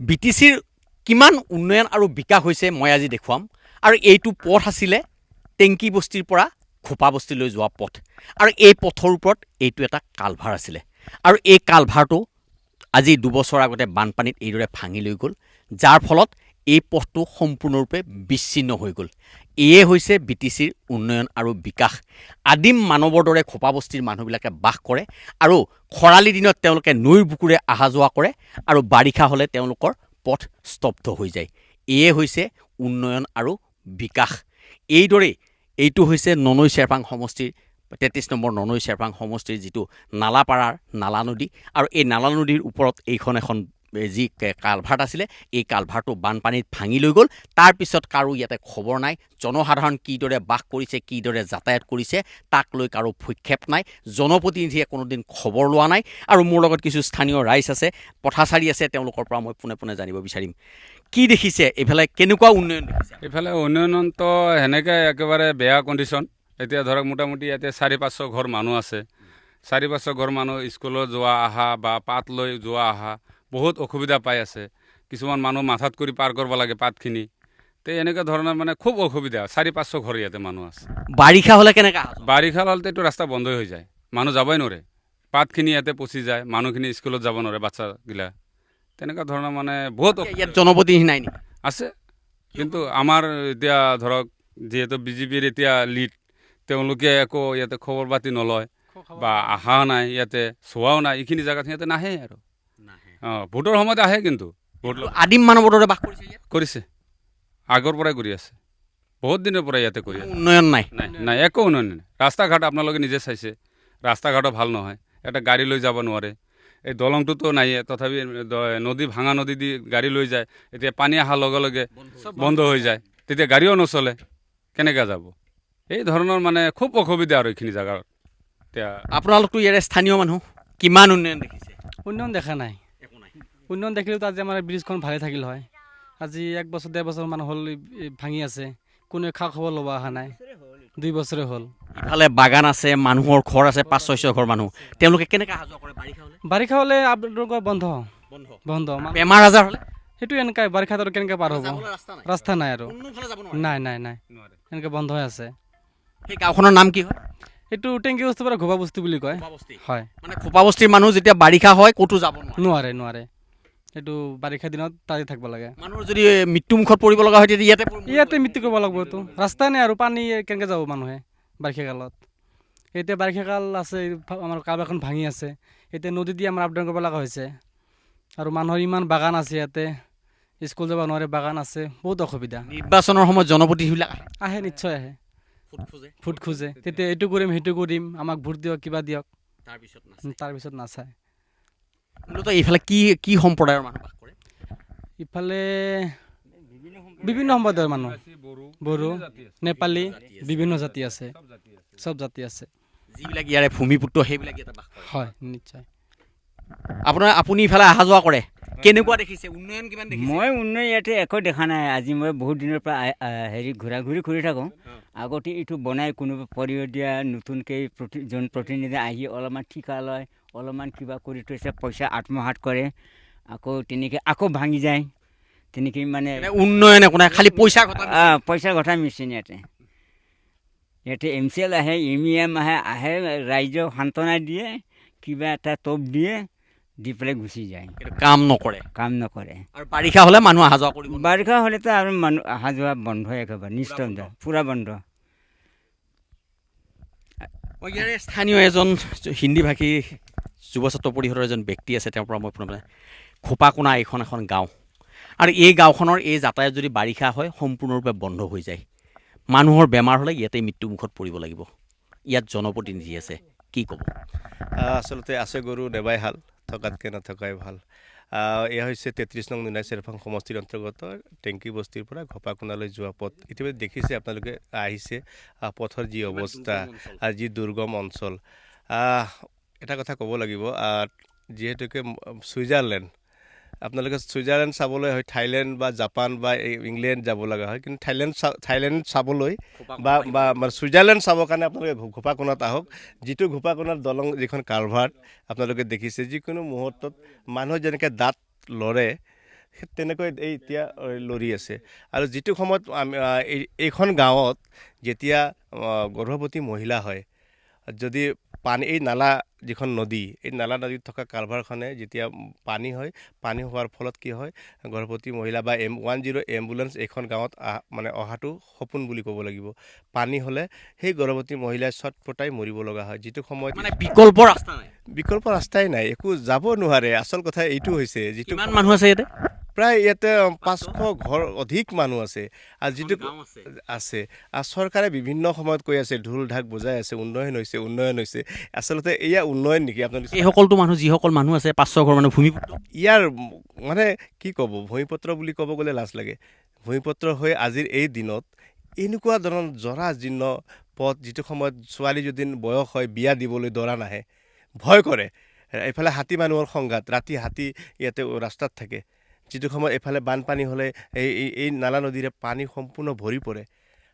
BTCৰ কিমান উন্নয়ন আৰু বিকাশ হৈছে মই আজি দেখুৱাম আৰু এইটো পথ আছিলে টেংকি বস্তিৰ পৰা খোপা বস্তিলৈ যোৱা পথ আৰু এই পথৰ ওপৰত এইটো এটা কালভাৰ আছিলে আৰু এই কালভাৰটো আজি 2 বছৰ আগতে বানপানীত এইদৰে ভাঙি লৈ গ'ল যাৰ ফলত এই পথটো সম্পূৰ্ণৰূপে বিচ্ছিন্ন হৈ গ'ল এয়ে হৈছে BTCৰ উন্নয়ন আৰু বিকাশ আদিম মানৱৰ দৰে খোপা বস্তিৰ মানুহবিলাকে বাস কৰে আৰু খৰালি দিনত তেওঁলোকে নৈৰ বুকুৰে আহা যোৱা কৰে আৰু বাৰিষা হ'লে তেওঁলোকৰ পথ স্তব্ধ হৈ যায় এয়ে হৈছে উন্নয়ন আৰু বিকাশ এইদৰে এইটো হৈছে ননৈ চেৰপাং সমষ্টিৰ 33 নম্বৰ ননৈ চেৰপাং সমষ্টিৰ যিটো নালাপাৰাৰ নালা নদী আৰু এই নালা নদীৰ ওপৰত এইখন এখন যি কালভাৰ্ট আছিলে এই কালভাৰটো বানপানীত ভাঙি লৈ গ'ল তাৰ পিছত কাৰো ইয়াতে খবৰ নাই জনসাধাৰণ কিদৰে বাস কৰিছে কিদৰে যাতায়াত কৰিছে তাক লৈ কাৰো ভূক্ষেপ নাই জনপ্ৰতিনিধিয়ে কোনোদিন খবৰ লোৱা নাই আৰু মোৰ লগত কিছু স্থানীয় ৰাইজ আছে পথাচাৰী আছে তেওঁলোকৰ পৰা মই পোনে পোনে জানিব বিচাৰিম কি দেখিছে এইফালে কেনেকুৱা উন্নয়ন দেখিছে এইফালে উন্নয়নতো সেনেকৈ একেবাৰে বেয়া কণ্ডিশ্যন এতিয়া ধৰক মোটামুটি ইয়াতে 400-500 ঘৰ মানুহ আছে 400-500 ঘৰ মানুহ স্কুলত যোৱা অহা বা পাত লৈ যোৱা অহা বহুত অসুবিধা পাই আছে কিছুমান মানুহ মাথাত কৰি পাৰ কৰিব লাগে পাতখিনি তে এনেকুৱা ধৰণৰ মানে খুব অসুবিধা 400-500 ঘৰ ইয়াতে মানুহ আছে বাৰিষা হ'লে কেনেকা বাৰিষা হ'লে এইটো ৰাস্তা বন্ধ হৈ যায় মানুহ যাবই নোৱাৰে পাতখিনি ইয়াতে পচি যায় মানুহখিনি স্কুলত যাব নোৱাৰে বাচ্চাগিলা তেনেকুৱা ধৰণৰ মানে বহুত ইয়াত জনপ্ৰতিনিধি নাই নেকি আছে কিন্তু আমাৰ এতিয়া ধৰক যিহেতু বিজেপিৰ এতিয়া লিড তেওঁলোকে একো ইয়াতে খবৰ পাতি নলয় বা আহা নাই ইয়াতে চোৱাও নাই এইখিনি জেগাত সিহঁতে নাহে আৰু ভোটৰ সময়ত আহে কিন্তু আদিম মানৱৰ দৰে বাস কৰিছে আগৰ পৰাই কৰি আছে বহুত দিনৰ পৰাই ইয়াতে কৰি আছে উন্নয়ন নাই নাই একো উন্নয়ন নাই ৰাস্তা ঘাট আপোনালোকে নিজে চাইছে ৰাস্তা ঘাটো ভাল নহয় এটা গাড়ী লৈ যাব নোৱাৰে এই দলংটোতো নাইয়ে তথাপি নদী ভাঙা নদী দি গাড়ী লৈ যায় এতিয়া পানী অহাৰ লগে লগে বন্ধ হৈ যায় তেতিয়া গাড়ীও নচলে কেনেকৈ যাব এই ধৰণৰ মানে খুব অসুবিধা আৰু এইখিনি জেগাত এতিয়া আপোনালোকতো ইয়াৰে স্থানীয় মানুহ কিমান উন্নয়ন দেখিছে উন্নয়ন দেখা নাই উন্নয়ন দেখিলেতো আজি আমাৰ ব্ৰিজখন ভালে থাকিল হয় আজি 1 বছৰ 1.5 বছৰ মান হ'ল ভাঙি আছে কোনোৱে খা খবৰ ল'ব অহা নাই 2 বছৰে হ'ল ইফালে বাগান আছে মানুহৰ ঘৰ আছে 500-600 ঘৰ মানুহ তেওঁলোকে কেনেকৈ অহা যোৱা কৰে বাৰিষা হ'লে আপোনালোকৰ বন্ধ বেমাৰ আজাৰ হ'লে সেইটো এনেকৈ বাৰিষাত আৰু কেনেকৈ পাৰ হ'ব ৰাস্তা নাই আৰু নাই এনেকৈ বন্ধ হৈ আছে সেই গাঁওখনৰ নাম কি হয় এইটো টেংকি বস্তিৰ পৰা ঘোপা বস্তি বুলি কয় হয় মানে খোপা বস্তিৰ মানুহ যেতিয়া বাৰিষা হয় ক'তো যাব নোৱাৰে এইটো বাৰিষা দিনত তাতে থাকিব লাগে মানুহৰ যদি মৃত্যুমুখত পৰিব লগা হয় তেতিয়া ইয়াতে মৃত্যু কৰিব লাগিব এইটো ৰাস্তা নাই আৰু পানী কেনেকৈ যাব মানুহে বাৰিষা কালত এতিয়া বাৰিষা কাল আছে আমাৰ কালভাৰখন ভাঙি আছে এতিয়া নদী দি আমাৰ আপ ডাউন কৰিব লগা হৈছে আৰু মানুহৰ ইমান বাগান আছে ইয়াতে স্কুল যাব নোৱাৰে বাগান আছে বহুত অসুবিধা নিৰ্বাচনৰ সময়ত জনপ্ৰতিনিধিবিলাক আহে নিশ্চয় আহে ভোট খোজে তেতিয়া এইটো কৰিম সেইটো কৰিম আমাক ভোট দিয়ক কিবা দিয়ক তাৰপিছত নাচায় মূলতঃ এইফালে কি সম্প্ৰদায়ৰ মানুহ বাস কৰে ইফালে বিভিন্ন সম্প্ৰদায়ৰ মানুহ বড়ো নেপালী বিভিন্ন জাতি আছে চব জাতি আছে যিবিলাক ইয়াৰে ভূমিপুত্ৰ সেইবিলাক ইয়াতে বাস কৰে হয় নিশ্চয় আপুনি ইফালে অহা যোৱা কৰে কেনেকুৱা দেখিছে উন্নয়ন কিমান দেখিছে মই উন্নয়ন ইয়াতে একো দেখা নাই আজি মই বহুত দিনৰ পৰা ঘূৰা ঘূৰি কৰি থাকোঁ আগতে এইটো বনাই কোনোবা পৰিয়াল দিয়া নতুনকৈ প্ৰতিনিধি আহি অলপমান ঠিকা লয় অলপমান কিবা কৰি থৈছে পইচা আত্মসাৎ কৰে আকৌ তেনেকৈ আকৌ ভাঙি যায় তেনেকৈ মানে উন্নয়ন একো নাই খালি পইচা ঘটা মেচিন ইয়াতে MCL আহে MEM আহে ৰাইজক সান্তনা দিয়ে কিবা এটা টোপ দিয়ে দি পেলাই গুচি যায় কাম নকৰে আৰু বাৰিষা হ'লে মানুহ অহা যোৱা কৰিব বাৰিষা হ'লেতো আৰু মানুহ অহা যোৱা বন্ধ একেবাৰে নিস্তব্ধ পূৰা বন্ধ মই ইয়াৰে স্থানীয় এজন হিন্দী ভাষী যুৱ ছাত্ৰ পৰিষদৰ এজন ব্যক্তি আছে তেওঁৰ পৰা মই পুনৰ খোপাকোনা এইখন এখন গাঁও আৰু এই গাঁওখনৰ এই যাতায়াত যদি বাৰিষা হয় সম্পূৰ্ণৰূপে বন্ধ হৈ যায় মানুহৰ বেমাৰ হ'লে ইয়াতে মৃত্যুমুখত পৰিব লাগিব ইয়াত জনপ্ৰতিনিধি আছে কি ক'ব আচলতে আছে গৰু নেবাই হাল থকাতকৈ নথকাই ভাল এয়া হৈছে 33 নং ননৈ চেৰপাং সমষ্টিৰ অন্তৰ্গত টেংকি বস্তিৰ পৰা খোপাকোনালৈ যোৱা পথ ইতিমধ্যে দেখিছে আপোনালোকে আহিছে পথৰ যি অৱস্থা যি দুৰ্গম অঞ্চল এটা কথা ক'ব লাগিব যিহেতুকে ছুইজাৰলেণ্ড আপোনালোকে ছুইজাৰলেণ্ড চাবলৈ হয় থাইলেণ্ড বা জাপান বা ইংলেণ্ড যাব লগা হয় কিন্তু থাইলেণ্ড চাবলৈ বা ছুইজাৰলেণ্ড চাবৰ কাৰণে আপোনালোকে খোপাকোনাত আহক যিটো খোপাকোনাৰ দলং যিখন কালভাৰ্ট আপোনালোকে দেখিছে যিকোনো মুহূৰ্তত মানুহ যেনেকৈ দাঁত লৰে তেনেকৈ এতিয়া লৰি আছে আৰু যিটো সময়ত এইখন গাঁৱত যেতিয়া গৰ্ভৱতী মহিলা হয় যদি পানী এই নালা যিখন নদী এই নালা নদীত থকা কালভাৰখনে যেতিয়া পানী হয় পানী হোৱাৰ ফলত কি হয় গৰ্ভৱতী মহিলা বা 110 এম্বুলেন্স এইখন গাঁৱত মানে অহাটো সপোন বুলি ক'ব লাগিব পানী হ'লে সেই গৰ্ভৱতী মহিলাই ছটপটাই মৰিব লগা হয় যিটো সময়ত মানে বিকল্প ৰাস্তা নাই বিকল্প ৰাস্তাই নাই একো যাব নোৱাৰে আচল কথা এইটো হৈছে যিটো কিমান মানুহ আছে ইয়াতে প্ৰায় ইয়াতে 500 ঘৰ অধিক মানুহ আছে আৰু যিটো আছে আৰু চৰকাৰে বিভিন্ন সময়ত কৈ আছে ঢোল ঢাক বজাই আছে উন্নয়ন হৈছে আচলতে এয়া উন্নয়ন নেকি আপোনালোকে এই সকলটো মানুহ যিসকল মানুহ আছে 500 ঘৰ মানুহ ভূমিপুত্ৰ ইয়াৰ মানে কি ক'ব ভূমিপত্ৰ বুলি ক'ব গ'লে লাজ লাগে ভূমিপত্ৰ হৈ আজিৰ এই দিনত এনেকুৱা ধৰণৰ জৰা জীৰ্ণ পথ যিটো সময়ত ছোৱালী যদি বয়স হয় বিয়া দিবলৈ দৰা নাহে ভয় কৰে এইফালে হাতী মানুহৰ সংঘাত ৰাতি হাতী ইয়াতে ৰাস্তাত থাকে যিটো সময়ত এইফালে বানপানী হ'লে এই নালা নদীৰে পানী সম্পূৰ্ণ ভৰি পৰে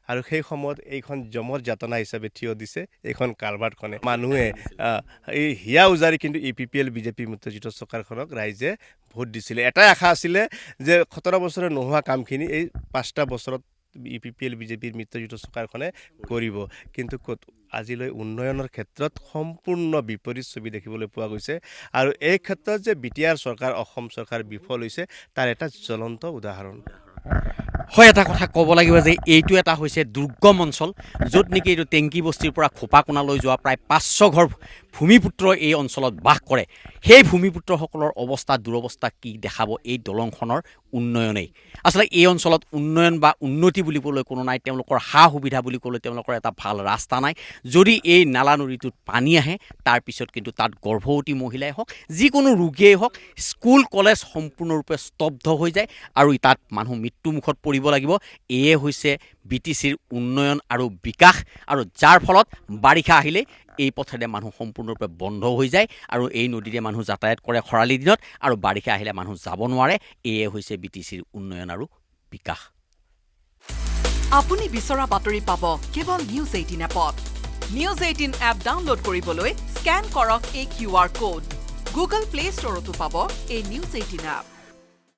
আৰু সেই সময়ত এইখন জমৰ যাতনা হিচাপে থিয় দিছে এইখন কালভাৰখনে মানুহে এই হিয়া উজাৰি কিন্তু EPPL বিজেপি মিত্ৰজোঁটৰ চৰকাৰখনক ৰাইজে ভোট দিছিলে এটাই আশা আছিলে যে 17 বছৰে নোহোৱা কামখিনি এই 5টা বছৰত EPPL বিজেপিৰ মিত্ৰজোঁটৰ চৰকাৰখনে কৰিব কিন্তু ক'ত আজিলৈ উন্নয়নৰ ক্ষেত্ৰত সম্পূৰ্ণ বিপৰীত ছবি দেখিবলৈ পোৱা গৈছে আৰু এই ক্ষেত্ৰত যে BTR চৰকাৰ অসম চৰকাৰ বিফল হৈছে তাৰ এটা জ্বলন্ত উদাহৰণ হয় এটা কথা ক'ব লাগিব যে এইটো এটা হৈছে দুৰ্গম অঞ্চল য'ত নেকি এইটো টেংকি বস্তিৰ পৰা খোপাকোনালৈ যোৱা প্ৰায় 500 ঘৰ ভূমিপুত্ৰ এই অঞ্চলত বাস কৰে সেই ভূমিপুত্ৰসকলৰ অৱস্থা দুৰৱস্থা কি দেখাব এই দলংখনৰ উন্নয়নেই আচলতে এই অঞ্চলত উন্নয়ন বা উন্নতি বুলিবলৈ কোনো নাই তেওঁলোকৰ সা সুবিধা বুলি ক'লে তেওঁলোকৰ এটা ভাল ৰাস্তা নাই যদি এই নালা নদীটোত পানী আহে তাৰ পিছত কিন্তু তাত গৰ্ভৱতী মহিলাই হওক যিকোনো ৰোগীয়েই হওক স্কুল কলেজ সম্পূৰ্ণৰূপে স্তব্ধ হৈ যায় আৰু তাত মানুহ মৃত্যুমুখত পৰিব লাগিব এয়ে হৈছে BTCৰ উন্নয়ন আৰু বিকাশ আৰু যাৰ ফলত বাৰিষা আহিলে এই পথেৰে মানুহ সম্পূৰ্ণৰূপে বন্ধ হৈ যায় আৰু এই নদীৰে মানুহ যাতায়াত কৰে খৰালি দিনত আৰু বাৰিষা আহিলে মানুহ যাব নোৱাৰে এয়ে হৈছে BTCৰ উন্নয়ন আৰু বিকাশ আপুনি বিচৰা বাতৰি পাব কেৱল নিউজ 18 এপত নিউজ 18 এপ ডাউনলোড কৰিবলৈ স্ক্যান কৰক এই QR কোড গুগল প্লে ষ্টৰতো পাব এই নিউজ 18 এপ